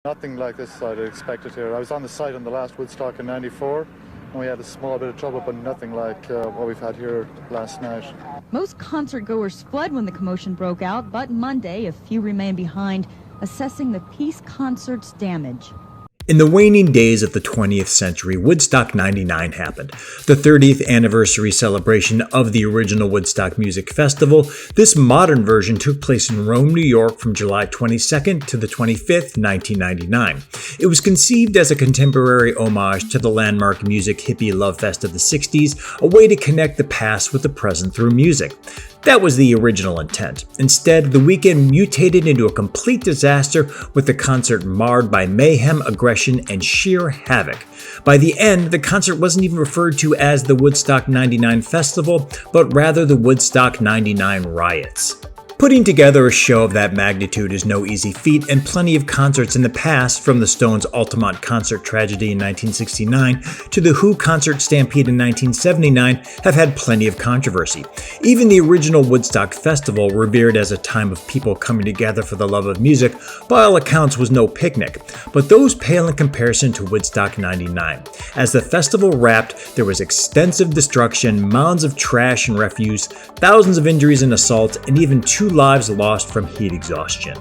Nothing like this I'd expected here. I was on the site on the last Woodstock in '94, and we had a small bit of trouble, but nothing like what we've had here last night. Most concert goers fled when the commotion broke out, but Monday, a few remained behind, assessing the Peace concert's damage. In the waning days of the 20th century, Woodstock 99 happened, the 30th anniversary celebration of the original Woodstock Music Festival. This modern version took place in Rome, New York from July 22nd to the 25th, 1999. It was conceived as a contemporary homage to the landmark music hippie love fest of the 60s, a way to connect the past with the present through music. That was the original intent. Instead, the weekend mutated into a complete disaster, with the concert marred by mayhem, aggression, and sheer havoc. By the end, the concert wasn't even referred to as the Woodstock 99 Festival, but rather the Woodstock 99 Riots. Putting together a show of that magnitude is no easy feat, and plenty of concerts in the past, from the Stones' Altamont concert tragedy in 1969 to the Who concert stampede in 1979, have had plenty of controversy. Even the original Woodstock Festival, revered as a time of people coming together for the love of music, by all accounts was no picnic. But those pale in comparison to Woodstock 99. As the festival wrapped, there was extensive destruction, mounds of trash and refuse, thousands of injuries and assaults, and even 2 lives lost from heat exhaustion.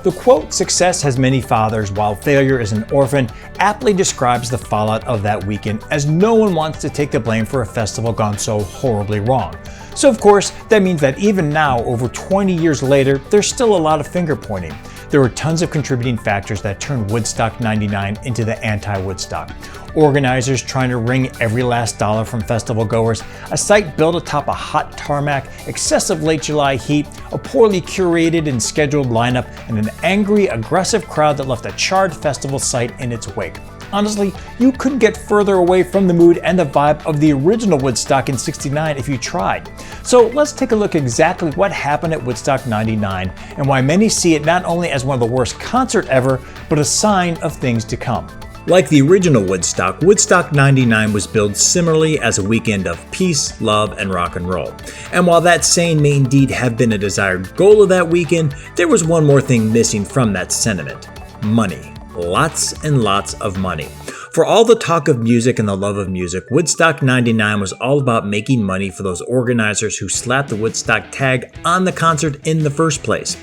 The quote, "Success has many fathers while failure is an orphan," aptly describes the fallout of that weekend, as no one wants to take the blame for a festival gone so horribly wrong. So of course, that means that even now, over 20 years later, there's still a lot of finger pointing. There were tons of contributing factors that turned Woodstock 99 into the anti-Woodstock. Organizers trying to wring every last dollar from festival goers, a site built atop a hot tarmac, excessive late July heat, a poorly curated and scheduled lineup, and an angry, aggressive crowd that left a charred festival site in its wake. Honestly, you couldn't get further away from the mood and the vibe of the original Woodstock in '69 if you tried. So let's take a look at exactly what happened at Woodstock 99 and why many see it not only as one of the worst concerts ever, but a sign of things to come. Like the original Woodstock, Woodstock 99 was billed similarly as a weekend of peace, love, and rock and roll. And while that saying may indeed have been a desired goal of that weekend, there was one more thing missing from that sentiment: money. Lots and lots of money. For all the talk of music and the love of music, Woodstock 99 was all about making money for those organizers who slapped the Woodstock tag on the concert in the first place.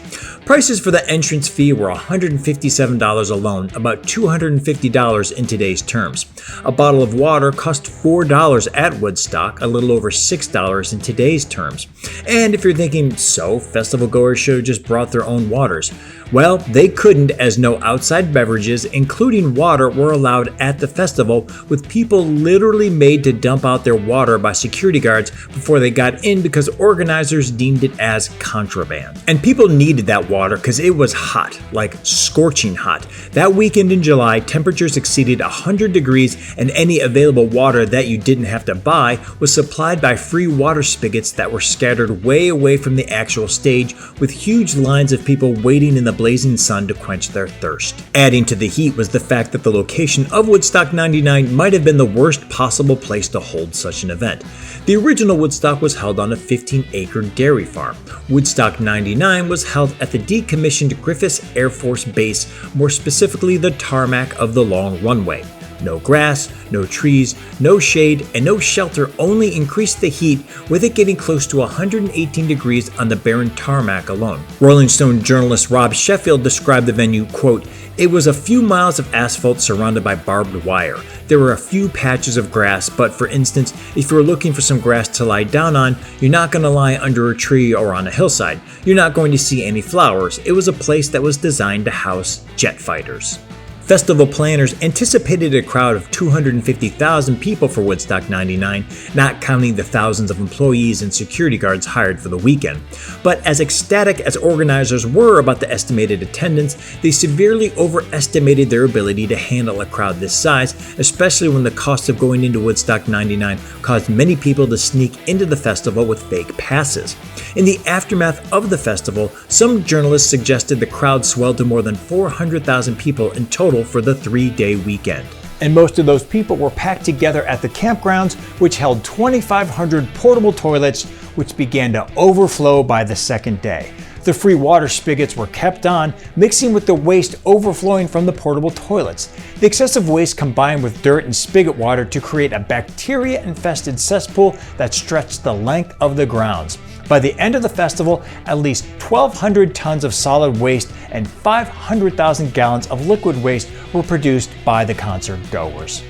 Prices for the entrance fee were $157 alone, about $250 in today's terms. A bottle of water cost $4 at Woodstock, a little over $6 in today's terms. And if you're thinking, so festival goers should have just brought their own waters. Well, they couldn't, as no outside beverages, including water, were allowed at the festival, with people literally made to dump out their water by security guards before they got in because organizers deemed it as contraband. And people needed that water because it was hot, like scorching hot. That weekend in July, temperatures exceeded 100 degrees, and any available water that you didn't have to buy was supplied by free water spigots that were scattered way away from the actual stage, with huge lines of people waiting in the blazing sun to quench their thirst. Adding to the heat was the fact that the location of Woodstock 99 might have been the worst possible place to hold such an event. The original Woodstock was held on a 15-acre dairy farm. Woodstock 99 was held at the decommissioned Griffiths Air Force Base, more specifically the tarmac of the long runway. No grass, no trees, no shade, and no shelter only increased the heat, with it getting close to 118 degrees on the barren tarmac alone. Rolling Stone journalist Rob Sheffield described the venue, quote, "It was a few miles of asphalt surrounded by barbed wire. There were a few patches of grass, but for instance, if you were looking for some grass to lie down on, you're not going to lie under a tree or on a hillside. You're not going to see any flowers. It was a place that was designed to house jet fighters." Festival planners anticipated a crowd of 250,000 people for Woodstock 99, not counting the thousands of employees and security guards hired for the weekend. But as ecstatic as organizers were about the estimated attendance, they severely overestimated their ability to handle a crowd this size, especially when the cost of going into Woodstock 99 caused many people to sneak into the festival with fake passes. In the aftermath of the festival, some journalists suggested the crowd swelled to more than 400,000 people in total for the 3-day weekend. And most of those people were packed together at the campgrounds, which held 2,500 portable toilets, which began to overflow by the second day. The free water spigots were kept on, mixing with the waste overflowing from the portable toilets. The excessive waste combined with dirt and spigot water to create a bacteria-infested cesspool that stretched the length of the grounds. By the end of the festival, at least 1,200 tons of solid waste and 500,000 gallons of liquid waste were produced by the concert goers.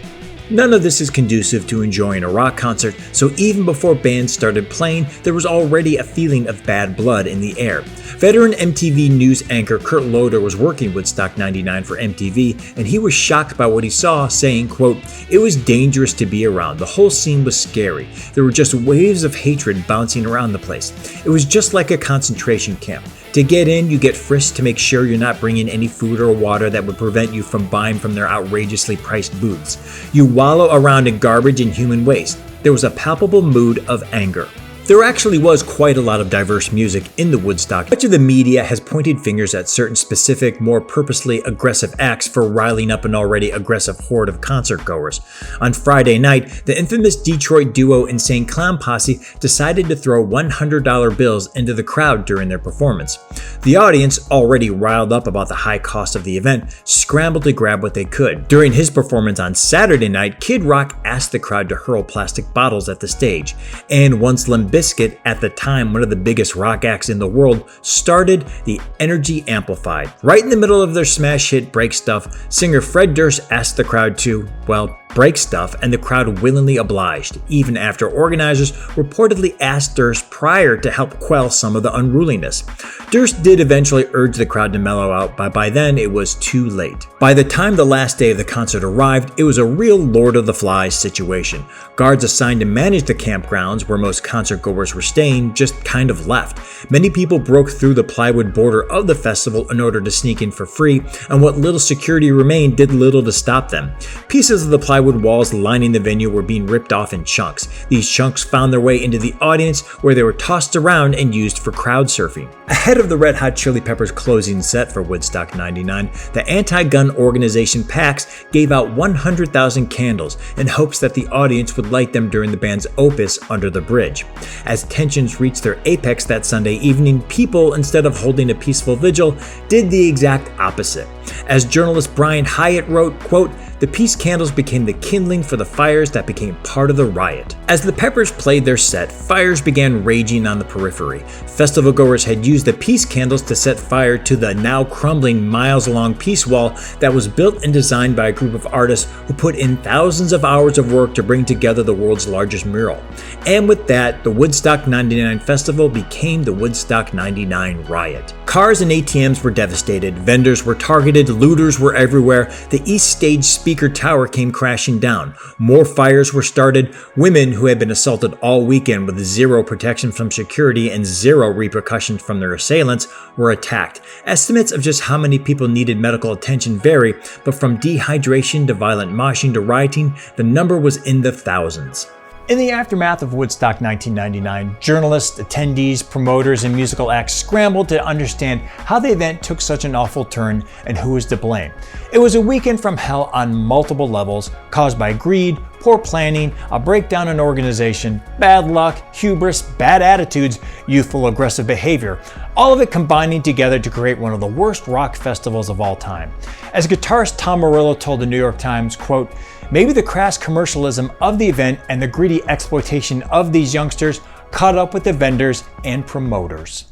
None of this is conducive to enjoying a rock concert, so even before bands started playing, there was already a feeling of bad blood in the air. Veteran MTV News anchor Kurt Loder was working Woodstock 99 for MTV, and he was shocked by what he saw, saying, quote, "It was dangerous to be around. The whole scene was scary. There were just waves of hatred bouncing around the place. It was just like a concentration camp. To get in, you get frisked to make sure you're not bringing any food or water that would prevent you from buying from their outrageously priced booths. You wallow around in garbage and human waste. There was a palpable mood of anger." There actually was quite a lot of diverse music in the Woodstock. Much of the media has pointed fingers at certain specific, more purposely aggressive acts for riling up an already aggressive horde of concert goers. On Friday night, the infamous Detroit duo Insane Clown Posse decided to throw $100 bills into the crowd during their performance. The audience, already riled up about the high cost of the event, scrambled to grab what they could. During his performance on Saturday night, Kid Rock asked the crowd to hurl plastic bottles at the stage, and once Limp Bizkit, at the time one of the biggest rock acts in the world, started, the energy amplified. Right in the middle of their smash hit Break Stuff, singer Fred Durst asked the crowd to, well, break stuff, and the crowd willingly obliged, even after organizers reportedly asked Durst prior to help quell some of the unruliness. Durst did eventually urge the crowd to mellow out, but by then it was too late. By the time the last day of the concert arrived, it was a real Lord of the Flies situation. Guards assigned to manage the campgrounds where most concert goers were staying just kind of left. Many people broke through the plywood border of the festival in order to sneak in for free, and what little security remained did little to stop them. Pieces of the plywood walls lining the venue were being ripped off in chunks. These chunks found their way into the audience, where they were tossed around and used for crowd surfing. Ahead of the Red Hot Chili Peppers closing set for Woodstock 99, the anti-gun organization PAX gave out 100,000 candles in hopes that the audience would light them during the band's opus Under the Bridge. As tensions reached their apex that Sunday evening, people, instead of holding a peaceful vigil, did the exact opposite. As journalist Brian Hyatt wrote, quote, "The peace candles became the kindling for the fires that became part of the riot." As the Peppers played their set, fires began raging on the periphery. Festival goers had used the peace candles to set fire to the now crumbling miles-long peace wall that was built and designed by a group of artists who put in thousands of hours of work to bring together the world's largest mural. And with that, the Woodstock 99 festival became the Woodstock 99 riot. Cars and ATMs were devastated, vendors were targeted, looters were everywhere, the East Stage speaker tower came crashing down, more fires were started, women who had been assaulted all weekend with zero protection from security and zero repercussions from their assailants were attacked. Estimates of just how many people needed medical attention vary, but from dehydration to violent moshing to rioting, the number was in the thousands. In the aftermath of Woodstock 1999, journalists, attendees, promoters, and musical acts scrambled to understand how the event took such an awful turn and who was to blame. It was a weekend from hell on multiple levels, caused by greed, poor planning, a breakdown in organization, bad luck, hubris, bad attitudes, youthful aggressive behavior, all of it combining together to create one of the worst rock festivals of all time. As guitarist Tom Morello told the New York Times, quote, "Maybe the crass commercialism of the event and the greedy exploitation of these youngsters caught up with the vendors and promoters."